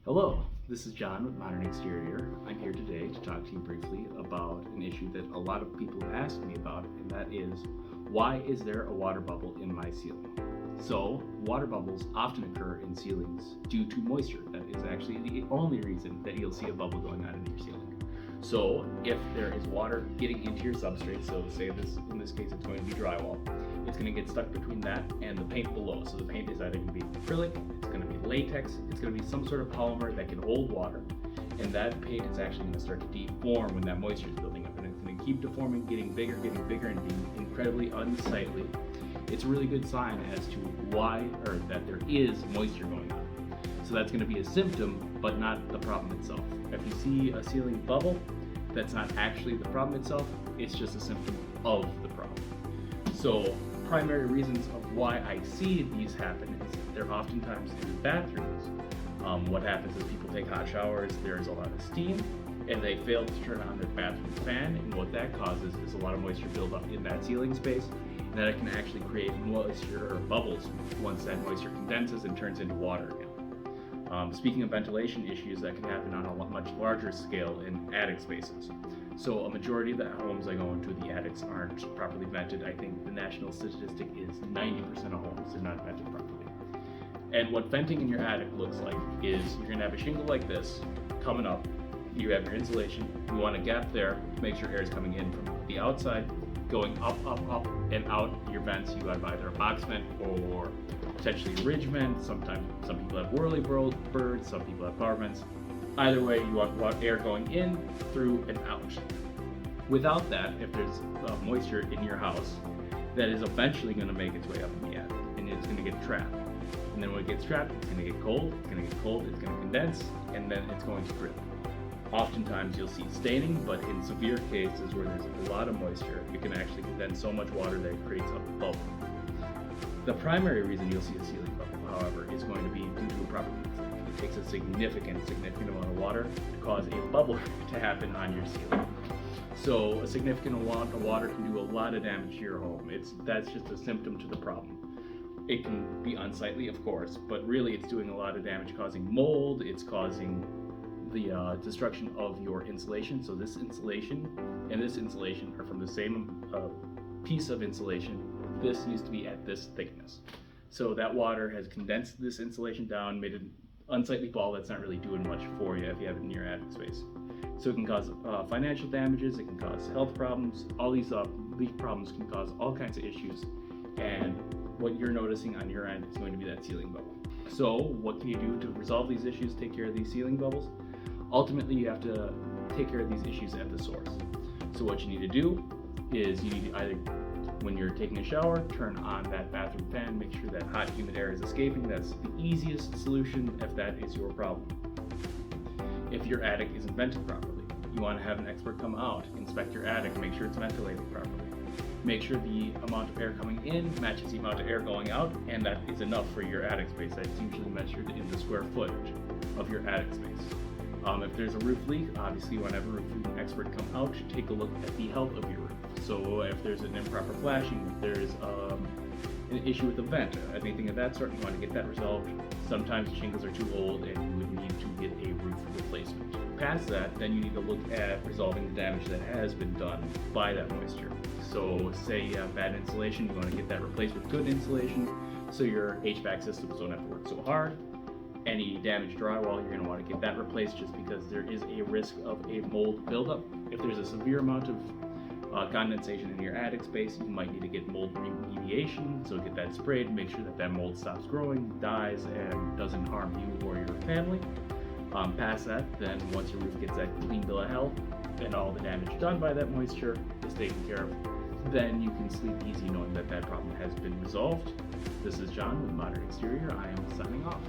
Hello, this is John with Modern Exterior. I'm here today to talk to you briefly about an issue that a lot of people have asked me about, and that is, why is there a water bubble in my ceiling? So, water bubbles often occur in ceilings due to moisture. That is actually the only reason that you'll see a bubble going on in your ceiling. So, if there is water getting into your substrate, so say this, in this case it's going to be drywall, it's going to get stuck between that and the paint below. So the paint is either going to be acrylic, it's going to be latex, it's going to be some sort of polymer that can hold water, and that paint is actually going to start to deform when that moisture is building up, and it's going to keep deforming, getting bigger, and being incredibly unsightly. It's a really good sign as to that there is moisture going on. So that's going to be a symptom, but not the problem itself. If you see a ceiling bubble, that's not actually the problem itself, it's just a symptom of the problem. So primary reasons of why I see these happen is they're oftentimes in bathrooms. What happens is people take hot showers, there's a lot of steam, and they fail to turn on their bathroom fan, and what that causes is a lot of moisture buildup in that ceiling space, and that it can actually create moisture or bubbles once that moisture condenses and turns into water again. Speaking of ventilation issues, that can happen on a much larger scale in attic spaces. So a majority of the homes I go into, the attics aren't properly vented. I think the national statistic is 90% of homes are not vented properly. And what venting in your attic looks like is you're going to have a shingle like this coming up. You have your insulation. You want a gap there to make sure air is coming in from the outside, going up, and out your vents. You have either a box vent or potentially a ridge vent. Sometimes some people have whirly birds, some people have power vents. Either way, you want air going in, through, and out. Without that, if there's moisture in your house, that is eventually going to make its way up in the attic, and it's going to get trapped. And then when it gets trapped, it's going to get cold, it's going to condense, and then it's going to drip. Oftentimes you'll see staining, but in severe cases where there's a lot of moisture, it can actually condense so much water that it creates a bubble. The primary reason you'll see a ceiling bubble, however, is going to be due to a proper leak. It takes a significant amount of water to cause a bubble to happen on your ceiling. So a significant amount of water can do a lot of damage to your home. That's just a symptom to the problem. It can be unsightly, of course, but really it's doing a lot of damage, causing mold, it's causing the destruction of your insulation. So this insulation and this insulation are from the same piece of insulation. This used to be at this thickness. So that water has condensed this insulation down, made an unsightly ball that's not really doing much for you if you have it in your attic space. So it can cause financial damages, it can cause health problems. All these leak problems can cause all kinds of issues, and what you're noticing on your end is going to be that ceiling bubble. So what can you do to resolve these issues, take care of these ceiling bubbles? Ultimately, you have to take care of these issues at the source. So what you need to do is you need to either, when you're taking a shower, turn on that bathroom fan, make sure that hot, humid air is escaping. That's the easiest solution if that is your problem. If your attic isn't vented properly, you want to have an expert come out, inspect your attic, make sure it's ventilated properly. Make sure the amount of air coming in matches the amount of air going out, and that is enough for your attic space. That's usually measured in the square footage of your attic space. If there's a roof leak, obviously you want to have a roof leak expert come out to take a look at the health of your roof. So if there's an improper flashing, if there's an issue with the vent, anything of that sort, you want to get that resolved. Sometimes shingles are too old and you would need to get a roof replacement. Past that, then you need to look at resolving the damage that has been done by that moisture. So say you have bad insulation, you want to get that replaced with good insulation so your HVAC systems don't have to work so hard. Any damaged drywall, you're going to want to get that replaced just because there is a risk of a mold buildup. If there's a severe amount of condensation in your attic space, you might need to get mold remediation. So get that sprayed, make sure that mold stops growing, dies, and doesn't harm you or your family. Past that, then once your roof gets that clean bill of health and all the damage done by that moisture is taken care of, then you can sleep easy knowing that problem has been resolved. This is John with Modern Exterior. I am signing off.